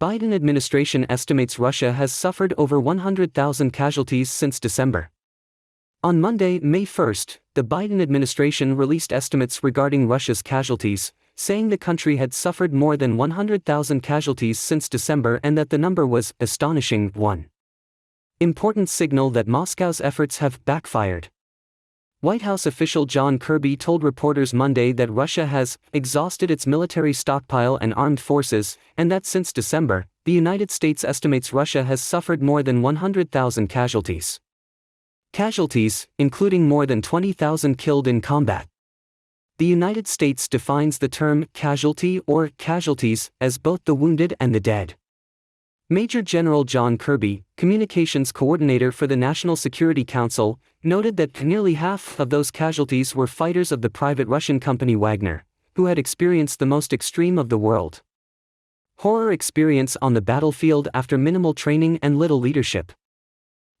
Biden administration estimates Russia has suffered over 100,000 casualties since December. On Monday, May 1, the Biden administration released estimates regarding Russia's casualties, saying the country had suffered more than 100,000 casualties since December and that the number was astonishing. One important signal that Moscow's efforts have backfired. White House official John Kirby told reporters Monday that Russia has exhausted its military stockpile and armed forces, and that since December, the United States estimates Russia has suffered more than 100,000 casualties. Casualties, including more than 20,000 killed in combat. The United States defines the term casualty or casualties as both the wounded and the dead. Major General John Kirby, communications coordinator for the National Security Council, noted that nearly half of those casualties were fighters of the private Russian company Wagner, who had experienced the most extreme of the world horror experience on the battlefield after minimal training and little leadership.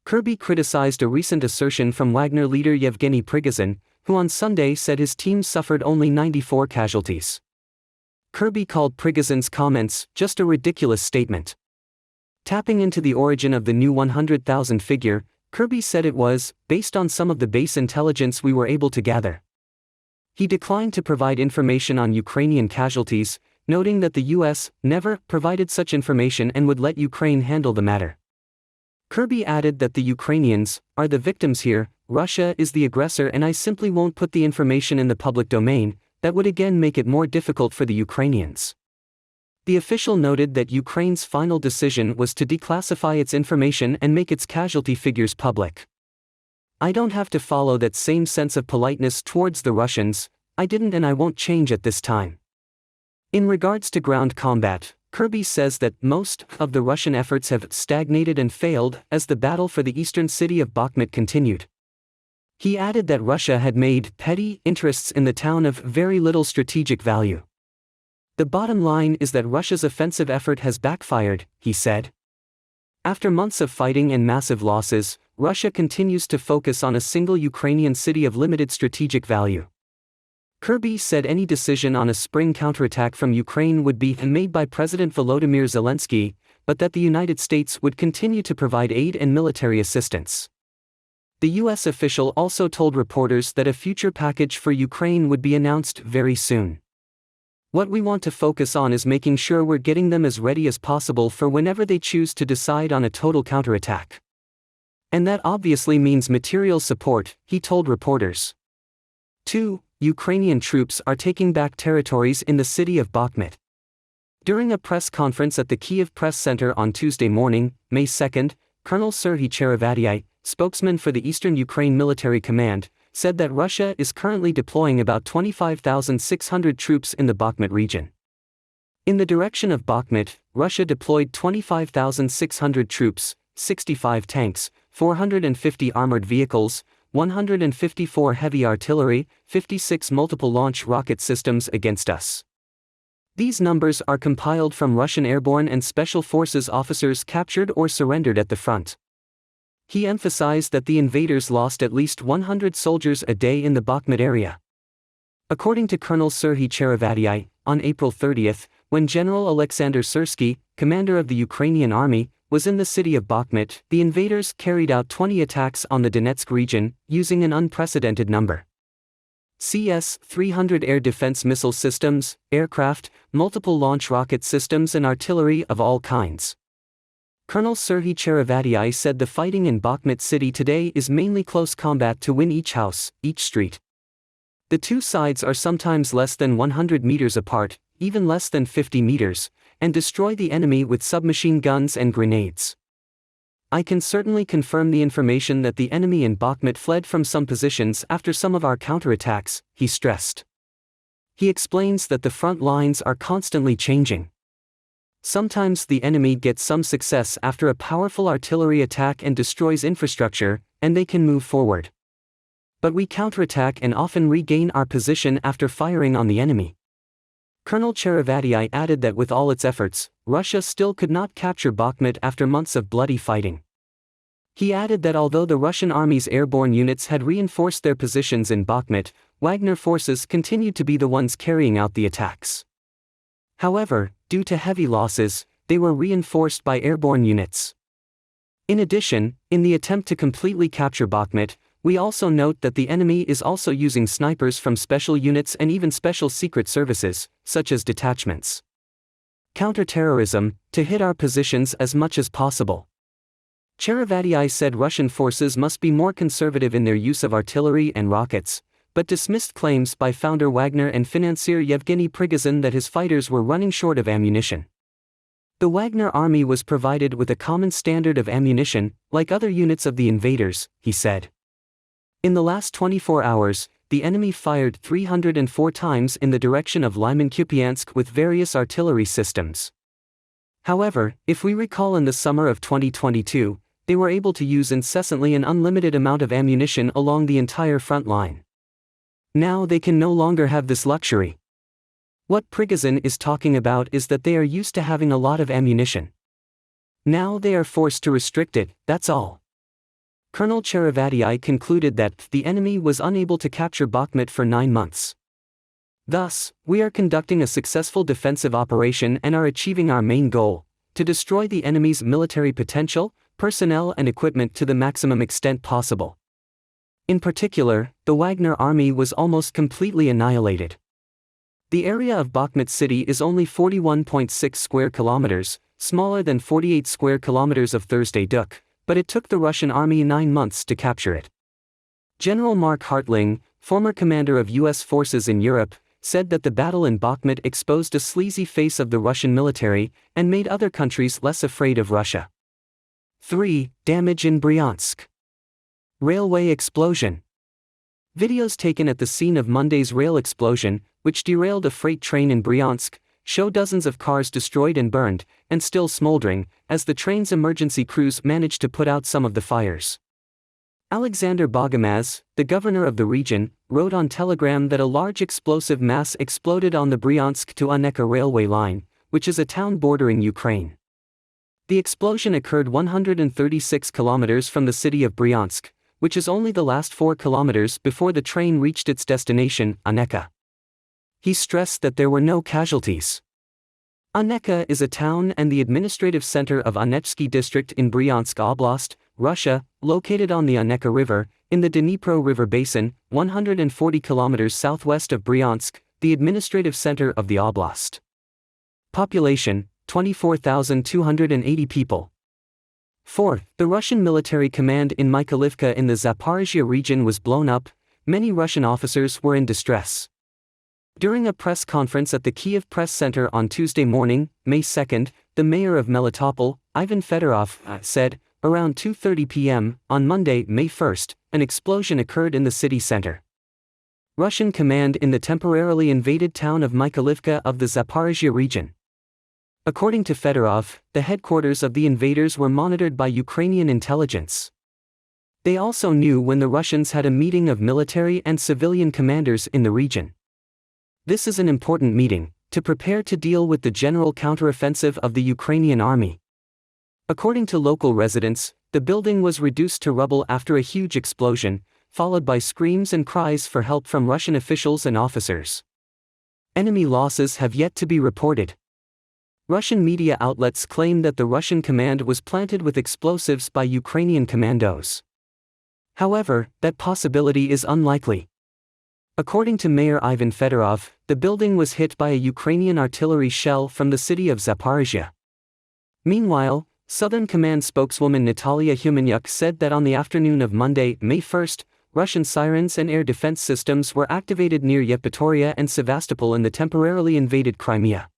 Kirby criticized a recent assertion from Wagner leader Yevgeny Prigozhin, who on Sunday said his team suffered only 94 casualties. Kirby called Prigozhin's comments just a ridiculous statement. Tapping into the origin of the new 100,000 figure, Kirby said it was based on some of the base intelligence we were able to gather. He declined to provide information on Ukrainian casualties, noting that the U.S. never provided such information and would let Ukraine handle the matter. Kirby added that the Ukrainians are the victims here, Russia is the aggressor, and I simply won't put the information in the public domain. That would again make it more difficult for the Ukrainians. The official noted that Ukraine's final decision was to declassify its information and make its casualty figures public. I don't have to follow that same sense of politeness towards the Russians. I didn't and I won't change at this time. In regards to ground combat, Kirby says that most of the Russian efforts have stagnated and failed as the battle for the eastern city of Bakhmut continued. He added that Russia had made petty interests in the town of very little strategic value. The bottom line is that Russia's offensive effort has backfired, he said. After months of fighting and massive losses, Russia continues to focus on a single Ukrainian city of limited strategic value. Kirby said any decision on a spring counterattack from Ukraine would be made by President Volodymyr Zelensky, but that the United States would continue to provide aid and military assistance. The U.S. official also told reporters that a future package for Ukraine would be announced very soon. What we want to focus on is making sure we're getting them as ready as possible for whenever they choose to decide on a total counterattack. And that obviously means material support, he told reporters. 2. Ukrainian troops are taking back territories in the city of Bakhmut. During a press conference at the Kyiv Press Center on Tuesday morning, May 2, Colonel Serhiy Cherevadyi, spokesman for the Eastern Ukraine Military Command, said that Russia is currently deploying about 25,600 troops in the Bakhmut region. In the direction of Bakhmut, Russia deployed 25,600 troops, 65 tanks, 450 armored vehicles, 154 heavy artillery, 56 multiple-launch rocket systems against us. These numbers are compiled from Russian airborne and special forces officers captured or surrendered at the front. He emphasized that the invaders lost at least 100 soldiers a day in the Bakhmut area. According to Colonel Serhiy Cherevadyi, on April 30, when General Alexander Syrsky, commander of the Ukrainian army, was in the city of Bakhmut, the invaders carried out 20 attacks on the Donetsk region, using an unprecedented number. CS-300 air defense missile systems, aircraft, multiple launch rocket systems and artillery of all kinds. Colonel Serhiy Cherevadyi said the fighting in Bakhmut city today is mainly close combat to win each house, each street. The two sides are sometimes less than 100 meters apart, even less than 50 meters, and destroy the enemy with submachine guns and grenades. I can certainly confirm the information that the enemy in Bakhmut fled from some positions after some of our counterattacks, he stressed. He explains that the front lines are constantly changing. Sometimes the enemy gets some success after a powerful artillery attack and destroys infrastructure, and they can move forward. But we counterattack and often regain our position after firing on the enemy. Colonel Cherevadyi added that with all its efforts, Russia still could not capture Bakhmut after months of bloody fighting. He added that although the Russian army's airborne units had reinforced their positions in Bakhmut, Wagner forces continued to be the ones carrying out the attacks. However, due to heavy losses, they were reinforced by airborne units. In addition, in the attempt to completely capture Bakhmut, we also note that the enemy is also using snipers from special units and even special secret services, such as detachments. Counter-terrorism, to hit our positions as much as possible. Cherevati said Russian forces must be more conservative in their use of artillery and rockets, but dismissed claims by founder Wagner and financier Yevgeny Prigozhin that his fighters were running short of ammunition. The Wagner army was provided with a common standard of ammunition, like other units of the invaders, he said. In the last 24 hours, the enemy fired 304 times in the direction of Lyman-Kupiansk with various artillery systems. However, if we recall in the summer of 2022, they were able to use incessantly an unlimited amount of ammunition along the entire front line. Now they can no longer have this luxury. What Prigozhin is talking about is that they are used to having a lot of ammunition. Now they are forced to restrict it, that's all. Colonel Cherevati concluded that the enemy was unable to capture Bakhmut for 9 months. Thus, we are conducting a successful defensive operation and are achieving our main goal, to destroy the enemy's military potential, personnel and equipment to the maximum extent possible. In particular, the Wagner army was almost completely annihilated. The area of Bakhmut city is only 41.6 square kilometers, smaller than 48 square kilometers of Thursday Duk, but it took the Russian army 9 months to capture it. General Mark Hartling, former commander of U.S. forces in Europe, said that the battle in Bakhmut exposed a sleazy face of the Russian military and made other countries less afraid of Russia. 3. Damage in Bryansk. Railway explosion. Videos taken at the scene of Monday's rail explosion, which derailed a freight train in Bryansk, show dozens of cars destroyed and burned, and still smoldering, as the train's emergency crews managed to put out some of the fires. Alexander Bogomaz, the governor of the region, wrote on Telegram that a large explosive mass exploded on the Bryansk to Oneka railway line, which is a town bordering Ukraine. The explosion occurred 136 kilometers from the city of Bryansk, which is only the last 4 kilometers before the train reached its destination, Oneka. He stressed that there were no casualties. Oneka is a town and the administrative center of Onechsky district in Bryansk Oblast, Russia, located on the Oneka River, in the Dnipro River Basin, 140 kilometers southwest of Bryansk, the administrative center of the oblast. Population, 24,280 people. 4. The Russian military command in Mykolivka in the Zaporizhia region was blown up. Many Russian officers were in distress. During a press conference at the Kiev Press Center on Tuesday morning, May 2, the mayor of Melitopol, Ivan Fedorov, said, around 2:30 p.m., on Monday, May 1, an explosion occurred in the city center. Russian command in the temporarily invaded town of Mykolivka of the Zaporizhia region. According to Fedorov, the headquarters of the invaders were monitored by Ukrainian intelligence. They also knew when the Russians had a meeting of military and civilian commanders in the region. This is an important meeting, to prepare to deal with the general counteroffensive of the Ukrainian army. According to local residents, the building was reduced to rubble after a huge explosion, followed by screams and cries for help from Russian officials and officers. Enemy losses have yet to be reported. Russian media outlets claim that the Russian command was planted with explosives by Ukrainian commandos. However, that possibility is unlikely. According to Mayor Ivan Fedorov, the building was hit by a Ukrainian artillery shell from the city of Zaporizhia. Meanwhile, Southern Command spokeswoman Natalia Humanyuk said that on the afternoon of Monday, May 1, Russian sirens and air defense systems were activated near Yevpatoria and Sevastopol in the temporarily invaded Crimea.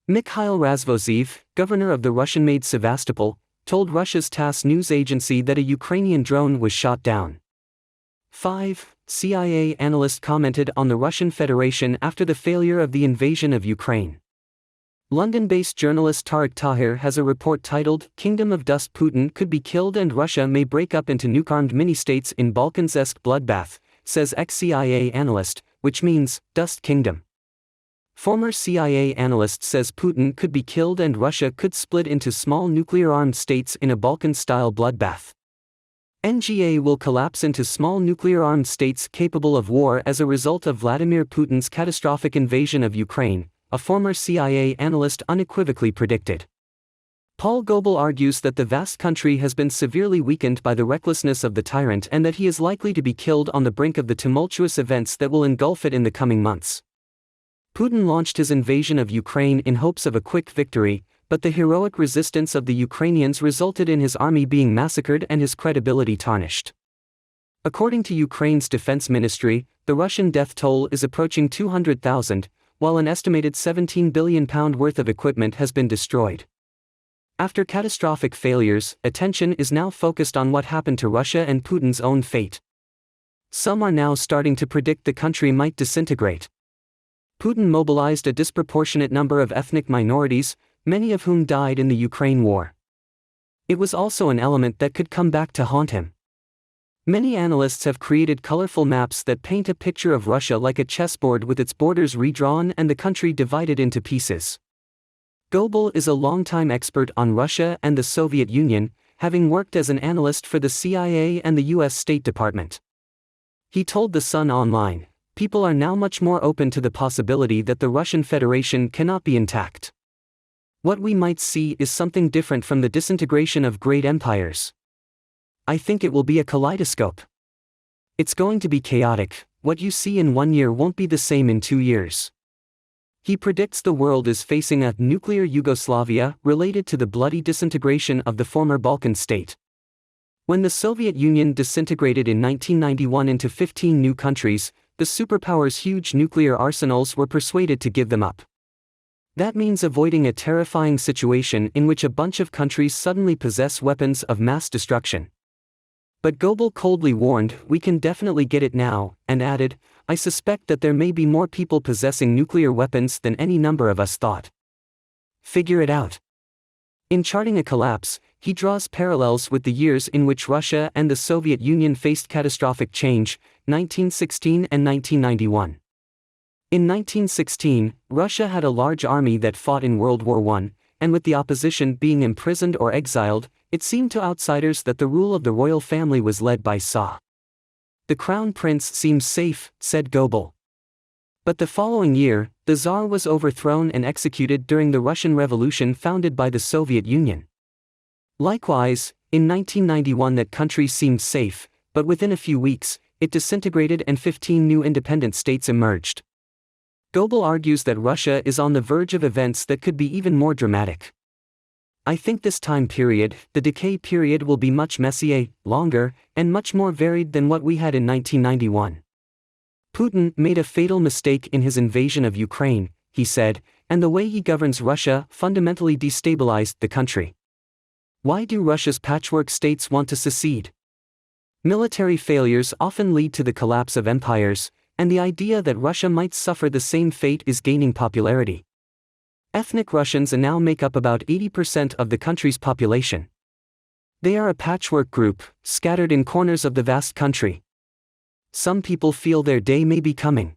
Mikhail Razvozhev, governor of the Russian-made Sevastopol, told Russia's TASS news agency that a Ukrainian drone was shot down. 5. CIA analyst commented on the Russian Federation after the failure of the invasion of Ukraine. London-based journalist Tariq Tahir has a report titled, Kingdom of Dust Putin could be killed and Russia may break up into nuke-armed mini-states in Balkans-esque bloodbath, says ex-CIA analyst, which means, Dust Kingdom. Former CIA analyst says Putin could be killed and Russia could split into small nuclear-armed states in a Balkan-style bloodbath. NGA will collapse into small nuclear-armed states capable of war as a result of Vladimir Putin's catastrophic invasion of Ukraine, a former CIA analyst unequivocally predicted. Paul Goebel argues that the vast country has been severely weakened by the recklessness of the tyrant and that he is likely to be killed on the brink of the tumultuous events that will engulf it in the coming months. Putin launched his invasion of Ukraine in hopes of a quick victory, but the heroic resistance of the Ukrainians resulted in his army being massacred and his credibility tarnished. According to Ukraine's defense ministry, the Russian death toll is approaching 200,000, while an estimated £17 billion worth of equipment has been destroyed. After catastrophic failures, attention is now focused on what happened to Russia and Putin's own fate. Some are now starting to predict the country might disintegrate. Putin mobilized a disproportionate number of ethnic minorities, many of whom died in the Ukraine war. It was also an element that could come back to haunt him. Many analysts have created colorful maps that paint a picture of Russia like a chessboard with its borders redrawn and the country divided into pieces. Goebel is a longtime expert on Russia and the Soviet Union, having worked as an analyst for the CIA and the US State Department. He told The Sun Online, "People are now much more open to the possibility that the Russian Federation cannot be intact. What we might see is something different from the disintegration of great empires. I think it will be a kaleidoscope. It's going to be chaotic. What you see in 1 year won't be the same in 2 years." He predicts the world is facing a nuclear Yugoslavia related to the bloody disintegration of the former Balkan state. When the Soviet Union disintegrated in 1991 into 15 new countries, the superpowers' huge nuclear arsenals were persuaded to give them up. That means avoiding a terrifying situation in which a bunch of countries suddenly possess weapons of mass destruction. But Goebel coldly warned, "We can definitely get it now," and added, "I suspect that there may be more people possessing nuclear weapons than any number of us thought. Figure it out." In charting a collapse, he draws parallels with the years in which Russia and the Soviet Union faced catastrophic change, 1916 and 1991. In 1916, Russia had a large army that fought in World War I, and with the opposition being imprisoned or exiled, it seemed to outsiders that the rule of the royal family was led by Tsar. "The crown prince seems safe," said Goebel. But the following year, the Tsar was overthrown and executed during the Russian Revolution founded by the Soviet Union. Likewise, in 1991 that country seemed safe, but within a few weeks, it disintegrated and 15 new independent states emerged. Goebel argues that Russia is on the verge of events that could be even more dramatic. "I think this time period, the decay period, will be much messier, longer, and much more varied than what we had in 1991. Putin made a fatal mistake in his invasion of Ukraine," he said, "and the way he governs Russia fundamentally destabilized the country. Why do Russia's patchwork states want to secede? Military failures often lead to the collapse of empires, and the idea that Russia might suffer the same fate is gaining popularity. Ethnic Russians now make up about 80% of the country's population. They are a patchwork group, scattered in corners of the vast country. Some people feel their day may be coming."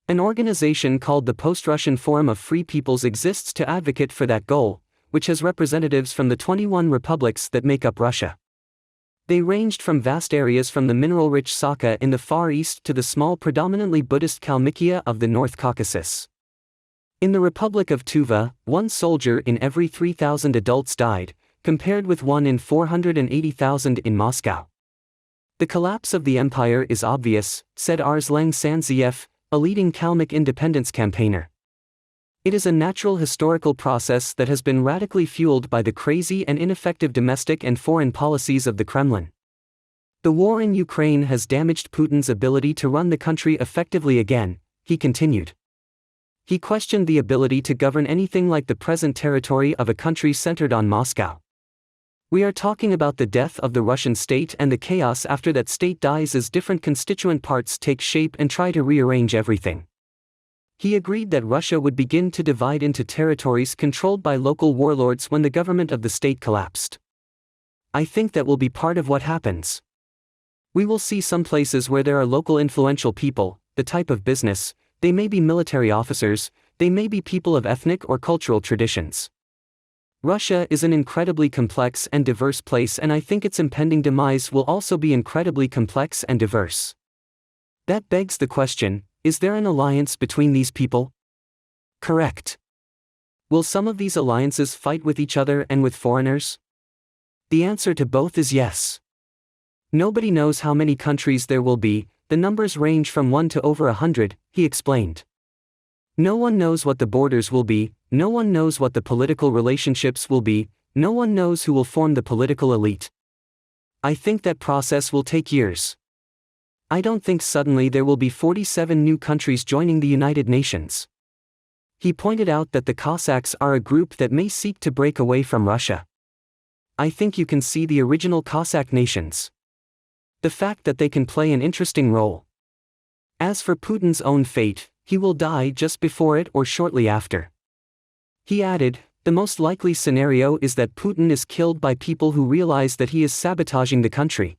An organization called the Post-Russian Forum of Free Peoples exists to advocate for that goal, which has representatives from the 21 republics that make up Russia. They ranged from vast areas from the mineral-rich Sakha in the Far East to the small predominantly Buddhist Kalmykia of the North Caucasus. In the Republic of Tuva, 1 soldier in every 3,000 adults died, compared with 1 in 480,000 in Moscow. "The collapse of the empire is obvious," said Arslan Sanziev, a leading Kalmyk independence campaigner. "It is a natural historical process that has been radically fueled by the crazy and ineffective domestic and foreign policies of the Kremlin. The war in Ukraine has damaged Putin's ability to run the country effectively again," he continued. He questioned the ability to govern anything like the present territory of a country centered on Moscow. "We are talking about the death of the Russian state and the chaos after that state dies as different constituent parts take shape and try to rearrange everything." He agreed that Russia would begin to divide into territories controlled by local warlords when the government of the state collapsed. "I think that will be part of what happens. We will see some places where there are local influential people, the type of business, they may be military officers, they may be people of ethnic or cultural traditions. Russia is an incredibly complex and diverse place, and I think its impending demise will also be incredibly complex and diverse. That begs the question, is there an alliance between these people? Correct. Will some of these alliances fight with each other and with foreigners? The answer to both is yes. Nobody knows how many countries there will be, the numbers range from 1 to over 100, he explained. No one knows what the borders will be, no one knows what the political relationships will be, no one knows who will form the political elite. I think that process will take years. I don't think suddenly there will be 47 new countries joining the United Nations. He pointed out that the Cossacks are a group that may seek to break away from Russia. I think you can see the original Cossack nations. The fact that they can play an interesting role. As for Putin's own fate, he will die just before it or shortly after. He added, the most likely scenario is that Putin is killed by people who realize that he is sabotaging the country.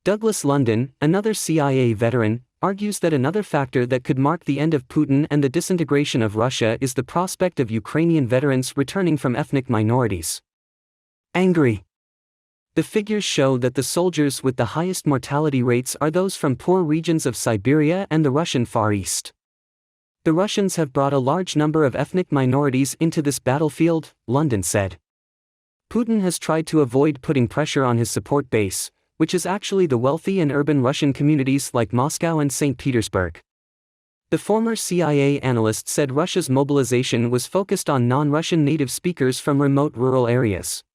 Douglas London, another CIA veteran, argues that another factor that could mark the end of Putin and the disintegration of Russia is the prospect of Ukrainian veterans returning from ethnic minorities. Angry. The figures show that the soldiers with the highest mortality rates are those from poor regions of Siberia and the Russian Far East. The Russians have brought a large number of ethnic minorities into this battlefield, London said. Putin has tried to avoid putting pressure on his support base, which is actually the wealthy and urban Russian communities like Moscow and St. Petersburg. The former CIA analyst said Russia's mobilization was focused on non-Russian native speakers from remote rural areas.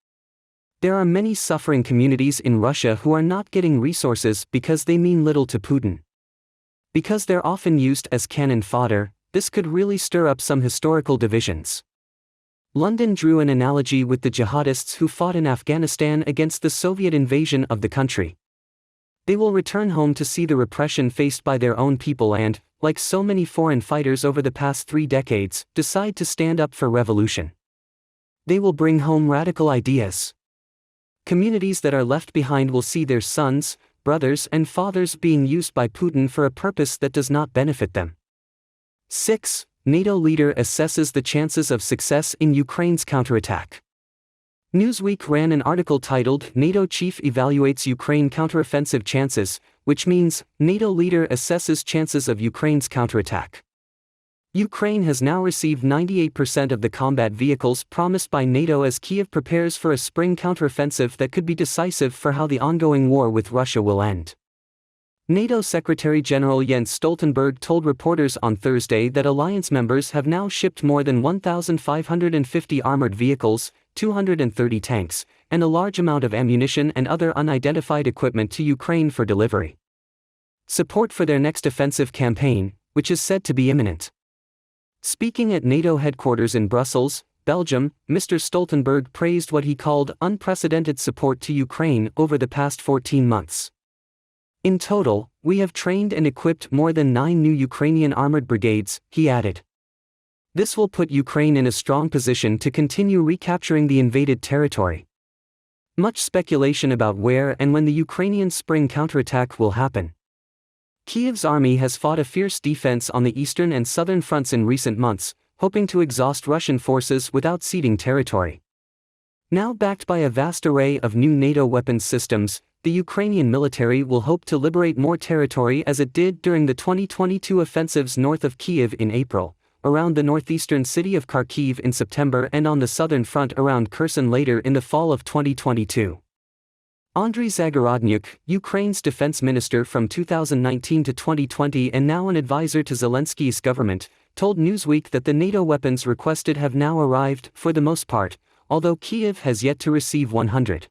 There are many suffering communities in Russia who are not getting resources because they mean little to Putin. Because they're often used as cannon fodder, this could really stir up some historical divisions. London drew an analogy with the jihadists who fought in Afghanistan against the Soviet invasion of the country. They will return home to see the repression faced by their own people and, like so many foreign fighters over the past 3 decades, decide to stand up for revolution. They will bring home radical ideas. Communities that are left behind will see their sons, brothers and fathers being used by Putin for a purpose that does not benefit them. 6. NATO leader assesses the chances of success in Ukraine's counterattack. Newsweek ran an article titled NATO Chief Evaluates Ukraine Counteroffensive Chances, which means, NATO leader assesses chances of Ukraine's counterattack. Ukraine has now received 98% of the combat vehicles promised by NATO as Kyiv prepares for a spring counteroffensive that could be decisive for how the ongoing war with Russia will end. NATO Secretary-General Jens Stoltenberg told reporters on Thursday that alliance members have now shipped more than 1,550 armored vehicles, 230 tanks, and a large amount of ammunition and other unidentified equipment to Ukraine for delivery. Support for their next offensive campaign, which is said to be imminent. Speaking at NATO headquarters in Brussels, Belgium, Mr. Stoltenberg praised what he called unprecedented support to Ukraine over the past 14 months. In total, we have trained and equipped more than 9 new Ukrainian armored brigades, he added. This will put Ukraine in a strong position to continue recapturing the invaded territory. Much speculation about where and when the Ukrainian spring counterattack will happen. Kyiv's army has fought a fierce defense on the eastern and southern fronts in recent months, hoping to exhaust Russian forces without ceding territory. Now backed by a vast array of new NATO weapons systems, the Ukrainian military will hope to liberate more territory as it did during the 2022 offensives north of Kyiv in April, around the northeastern city of Kharkiv in September and on the southern front around Kherson later in the fall of 2022. Andriy Zagorodnyuk, Ukraine's defense minister from 2019 to 2020 and now an advisor to Zelensky's government, told Newsweek that the NATO weapons requested have now arrived, for the most part, although Kyiv has yet to receive 100%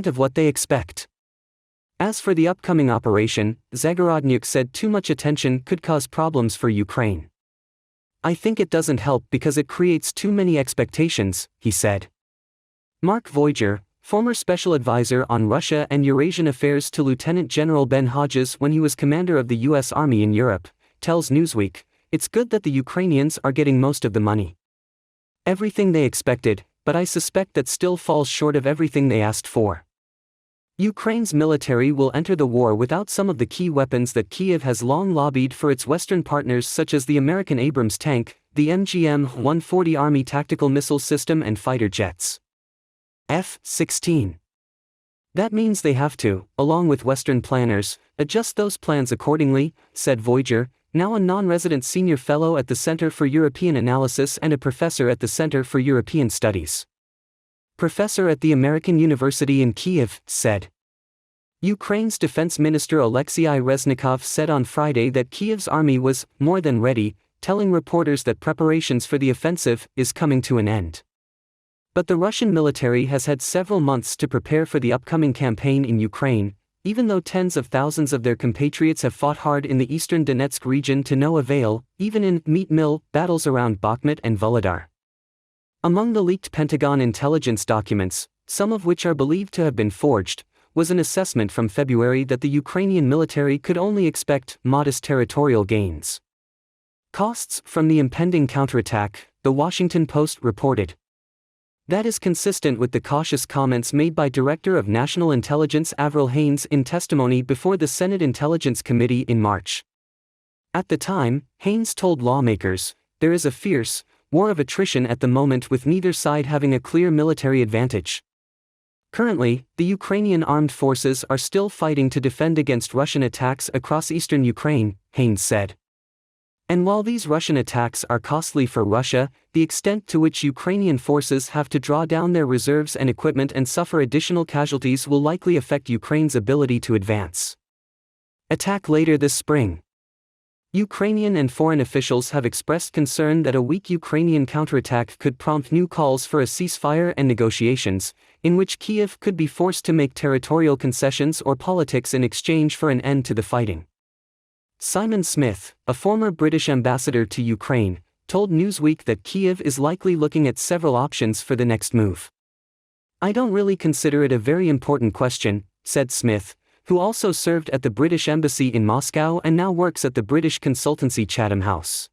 of what they expect. As for the upcoming operation, Zagorodnyuk said too much attention could cause problems for Ukraine. I think it doesn't help because it creates too many expectations, he said. Mark Voiger, former special advisor on Russia and Eurasian affairs to Lieutenant General Ben Hodges when he was commander of the U.S. Army in Europe, tells Newsweek, it's good that the Ukrainians are getting most of the money. Everything they expected, but I suspect that still falls short of everything they asked for. Ukraine's military will enter the war without some of the key weapons that Kyiv has long lobbied for its Western partners such as the American Abrams tank, the MGM-140 Army tactical missile system and fighter jets. F-16. That means they have to, along with Western planners, adjust those plans accordingly, said Voiger, now a non-resident senior fellow at the Center for European Analysis and a professor at the Center for European Studies. Professor at the American University in Kyiv, said. Ukraine's Defense Minister Alexei Reznikov said on Friday that Kyiv's army was more than ready, telling reporters that preparations for the offensive is coming to an end. But the Russian military has had several months to prepare for the upcoming campaign in Ukraine, even though tens of thousands of their compatriots have fought hard in the eastern Donetsk region to no avail, even in meat mill battles around Bakhmut and Volodar. Among the leaked Pentagon intelligence documents, some of which are believed to have been forged, was an assessment from February that the Ukrainian military could only expect modest territorial gains. Costs from the impending counterattack, The Washington Post reported. That is consistent with the cautious comments made by Director of National Intelligence Avril Haines in testimony before the Senate Intelligence Committee in March. At the time, Haines told lawmakers, "There is a fierce war of attrition at the moment with neither side having a clear military advantage." Currently, the Ukrainian armed forces are still fighting to defend against Russian attacks across eastern Ukraine, Haines said. And while these Russian attacks are costly for Russia, the extent to which Ukrainian forces have to draw down their reserves and equipment and suffer additional casualties will likely affect Ukraine's ability to advance. Attack later this spring. Ukrainian and foreign officials have expressed concern that a weak Ukrainian counterattack could prompt new calls for a ceasefire and negotiations, in which Kyiv could be forced to make territorial concessions or politics in exchange for an end to the fighting. Simon Smith, a former British ambassador to Ukraine, told Newsweek that Kyiv is likely looking at several options for the next move. "I don't really consider it a very important question," said Smith, who also served at the British Embassy in Moscow and now works at the British consultancy Chatham House.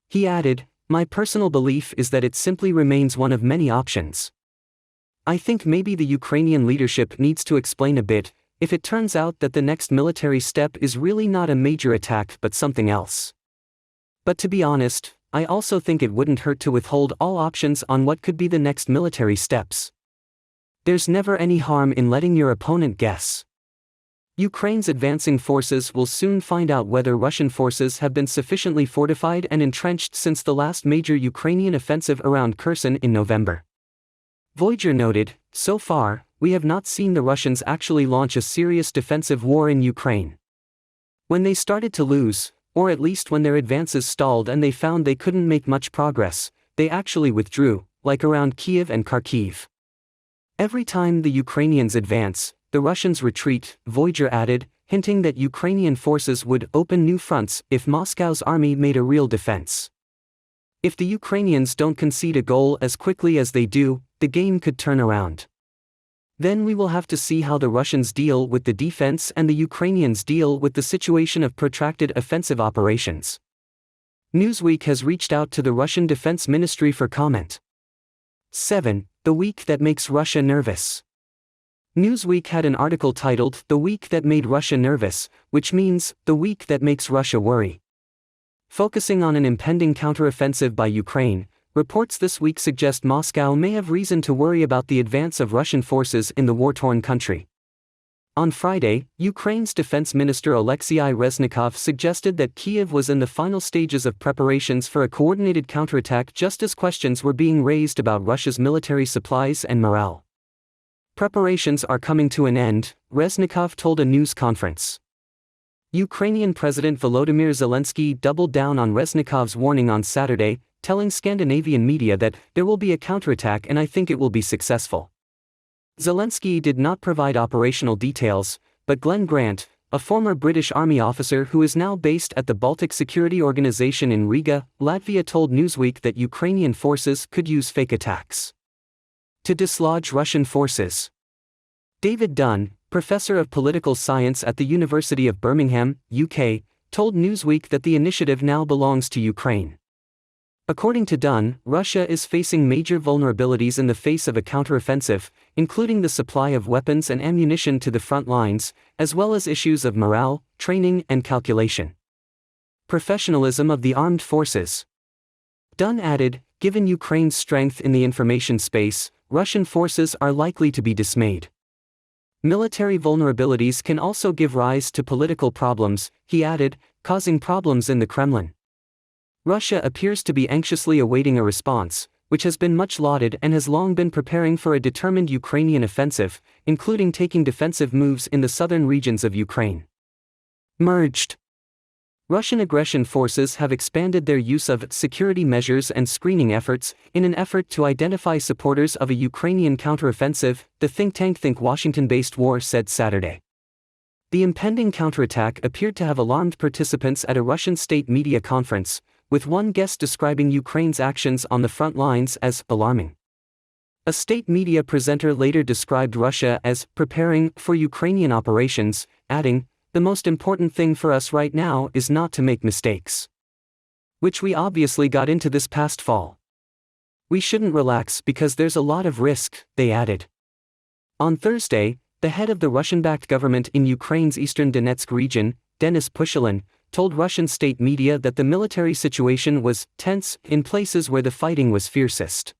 He added, "My personal belief is that it simply remains one of many options. I think maybe the Ukrainian leadership needs to explain a bit, if it turns out that the next military step is really not a major attack but something else. But to be honest, I also think it wouldn't hurt to withhold all options on what could be the next military steps. There's never any harm in letting your opponent guess." Ukraine's advancing forces will soon find out whether Russian forces have been sufficiently fortified and entrenched since the last major Ukrainian offensive around Kherson in November. Voyager noted, "So far, we have not seen the Russians actually launch a serious defensive war in Ukraine. When they started to lose, or at least when their advances stalled and they found they couldn't make much progress, they actually withdrew, like around Kyiv and Kharkiv. Every time the Ukrainians advance, the Russians retreat," Voyager added, hinting that Ukrainian forces would open new fronts if Moscow's army made a real defense. If the Ukrainians don't concede a goal as quickly as they do, the game could turn around. Then we will have to see how the Russians deal with the defense and the Ukrainians deal with the situation of protracted offensive operations. Newsweek has reached out to the Russian Defense Ministry for comment. 7. The Week That Makes Russia Nervous. Newsweek had an article titled "The Week That Made Russia Nervous," which means, the week that makes Russia worry. Focusing on an impending counteroffensive by Ukraine, reports this week suggest Moscow may have reason to worry about the advance of Russian forces in the war-torn country. On Friday, Ukraine's Defense Minister Alexei Reznikov suggested that Kyiv was in the final stages of preparations for a coordinated counterattack just as questions were being raised about Russia's military supplies and morale. "Preparations are coming to an end," Reznikov told a news conference. Ukrainian President Volodymyr Zelensky doubled down on Reznikov's warning on Saturday, telling Scandinavian media that there will be a counterattack and I think it will be successful. Zelensky did not provide operational details, but Glenn Grant, a former British Army officer who is now based at the Baltic Security Organization in Riga, Latvia, told Newsweek that Ukrainian forces could use fake attacks to dislodge Russian forces. David Dunn, professor of political science at the University of Birmingham, UK, told Newsweek that the initiative now belongs to Ukraine. According to Dunn, Russia is facing major vulnerabilities in the face of a counteroffensive, including the supply of weapons and ammunition to the front lines, as well as issues of morale, training, and calculation. Professionalism of the armed forces. Dunn added, "Given Ukraine's strength in the information space, Russian forces are likely to be dismayed. Military vulnerabilities can also give rise to political problems," he added, causing problems in the Kremlin. Russia appears to be anxiously awaiting a response, which has been much lauded and has long been preparing for a determined Ukrainian offensive, including taking defensive moves in the southern regions of Ukraine. Merged. Russian aggression forces have expanded their use of security measures and screening efforts in an effort to identify supporters of a Ukrainian counteroffensive, the think tank Washington-based War said Saturday. The impending counterattack appeared to have alarmed participants at a Russian state media conference, with one guest describing Ukraine's actions on the front lines as alarming. A state media presenter later described Russia as preparing for Ukrainian operations, adding, "The most important thing for us right now is not to make mistakes. Which we obviously got into this past fall. We shouldn't relax because there's a lot of risk," they added. On Thursday, the head of the Russian-backed government in Ukraine's eastern Donetsk region, Denis Pushilin, told Russian state media that the military situation was tense in places where the fighting was fiercest.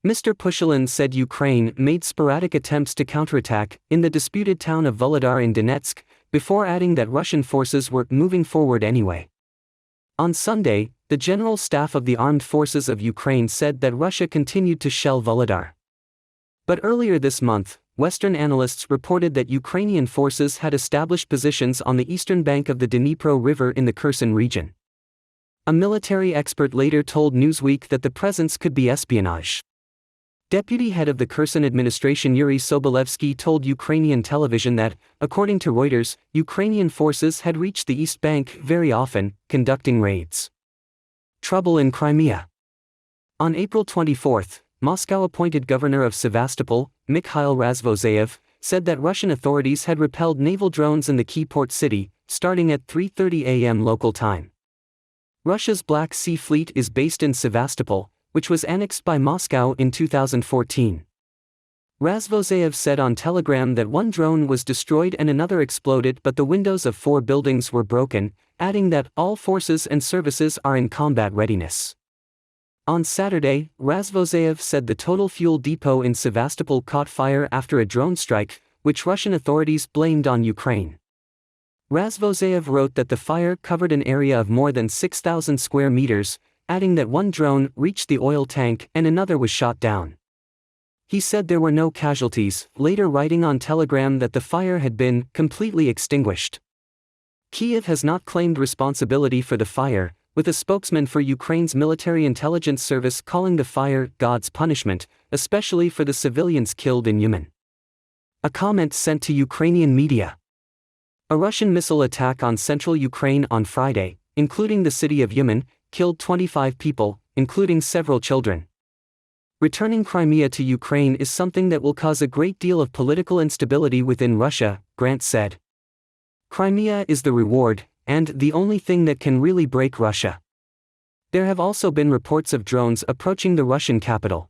Mr. Pushilin said Ukraine made sporadic attempts to counterattack in the disputed town of Volodar in Donetsk, before adding that Russian forces were moving forward anyway. On Sunday, the General Staff of the Armed Forces of Ukraine said that Russia continued to shell Volodar. But earlier this month, Western analysts reported that Ukrainian forces had established positions on the eastern bank of the Dnipro River in the Kherson region. A military expert later told Newsweek that the presence could be espionage. Deputy head of the Kherson administration Yuri Sobolevsky told Ukrainian television that, according to Reuters, Ukrainian forces had reached the East Bank very often, conducting raids. Trouble in Crimea. On April 24, Moscow-appointed governor of Sevastopol, Mikhail Razvozeyev, said that Russian authorities had repelled naval drones in the key port city, starting at 3:30 a.m. local time. Russia's Black Sea Fleet is based in Sevastopol, which was annexed by Moscow in 2014. Razvozeyev said on Telegram that one drone was destroyed and another exploded, but the windows of 4 buildings were broken, adding that all forces and services are in combat readiness. On Saturday, Razvozeyev said the total fuel depot in Sevastopol caught fire after a drone strike, which Russian authorities blamed on Ukraine. Razvozeyev wrote that the fire covered an area of more than 6,000 square meters, adding that one drone reached the oil tank and another was shot down. He said there were no casualties, later writing on Telegram that the fire had been completely extinguished. Kyiv has not claimed responsibility for the fire, with a spokesman for Ukraine's military intelligence service calling the fire God's punishment, especially for the civilians killed in Yemen. A comment sent to Ukrainian media. A Russian missile attack on central Ukraine on Friday, including the city of Yemen, killed 25 people, including several children. Returning Crimea to Ukraine is something that will cause a great deal of political instability within Russia, Grant said. Crimea is the reward, and the only thing that can really break Russia. There have also been reports of drones approaching the Russian capital.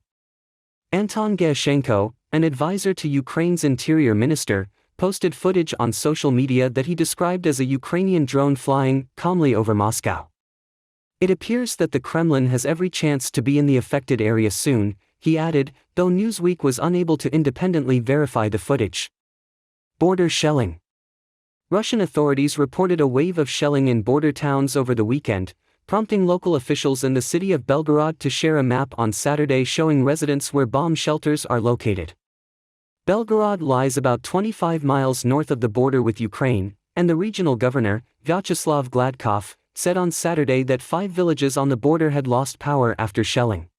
Anton Gerashenko, an advisor to Ukraine's interior minister, posted footage on social media that he described as a Ukrainian drone flying calmly over Moscow. It appears that the Kremlin has every chance to be in the affected area soon, he added, though Newsweek was unable to independently verify the footage. Border shelling. Russian authorities reported a wave of shelling in border towns over the weekend, prompting local officials in the city of Belgorod to share a map on Saturday showing residents where bomb shelters are located. Belgorod lies about 25 miles north of the border with Ukraine, and the regional governor, Vyacheslav Gladkov, said on Saturday that 5 villages on the border had lost power after shelling.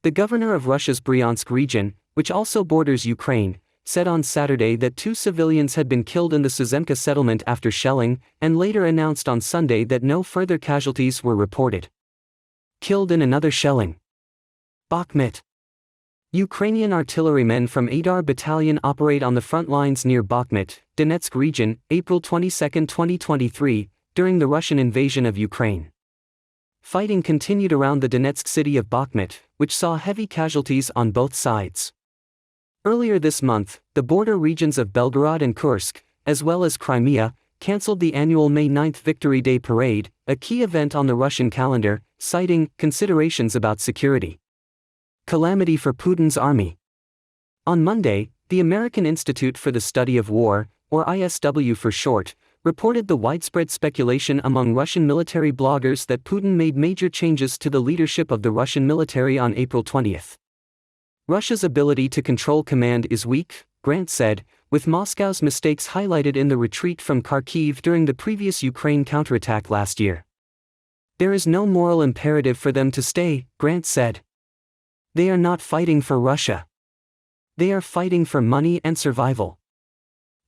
The governor of Russia's Bryansk region, which also borders Ukraine, said on Saturday that 2 civilians had been killed in the Suzemka settlement after shelling, and later announced on Sunday that no further casualties were reported. Killed in another shelling. Bakhmut. Ukrainian artillerymen from Adar Battalion operate on the front lines near Bakhmut, Donetsk region, April 22, 2023, during the Russian invasion of Ukraine. Fighting continued around the Donetsk city of Bakhmut, which saw heavy casualties on both sides. Earlier this month, the border regions of Belgorod and Kursk, as well as Crimea, cancelled the annual May 9 Victory Day parade, a key event on the Russian calendar, citing considerations about security. Calamity for Putin's army. On Monday, the American Institute for the Study of War, or ISW for short, reported the widespread speculation among Russian military bloggers that Putin made major changes to the leadership of the Russian military on April 20. Russia's ability to control command is weak, Grant said, with Moscow's mistakes highlighted in the retreat from Kharkiv during the previous Ukraine counterattack last year. There is no moral imperative for them to stay, Grant said. They are not fighting for Russia. They are fighting for money and survival.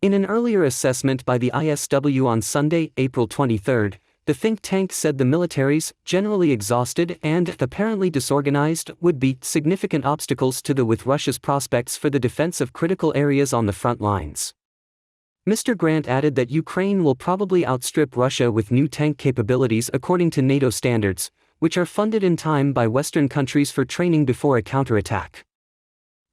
In an earlier assessment by the ISW on Sunday, April 23, the think tank said the militaries, generally exhausted and apparently disorganized, would be significant obstacles with Russia's prospects for the defense of critical areas on the front lines. Mr. Grant added that Ukraine will probably outstrip Russia with new tank capabilities according to NATO standards, which are funded in time by Western countries for training before a counterattack.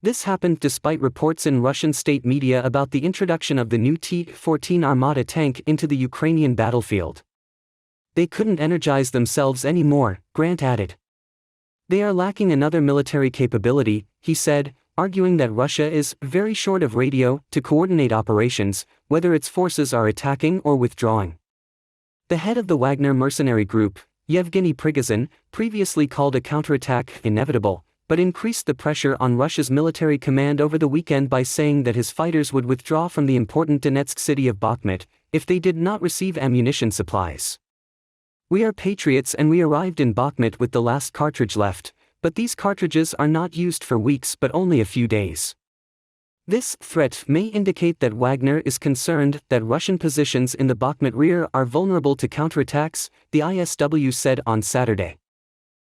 This happened despite reports in Russian state media about the introduction of the new T-14 Armata tank into the Ukrainian battlefield. They couldn't energize themselves anymore, Grant added. They are lacking another military capability, he said, arguing that Russia is very short of radio to coordinate operations, whether its forces are attacking or withdrawing. The head of the Wagner mercenary group, Yevgeny Prigozhin, previously called a counterattack inevitable, but increased the pressure on Russia's military command over the weekend by saying that his fighters would withdraw from the important Donetsk city of Bakhmut if they did not receive ammunition supplies. We are patriots and we arrived in Bakhmut with the last cartridge left, but these cartridges are not used for weeks but only a few days. This threat may indicate that Wagner is concerned that Russian positions in the Bakhmut rear are vulnerable to counterattacks, the ISW said on Saturday.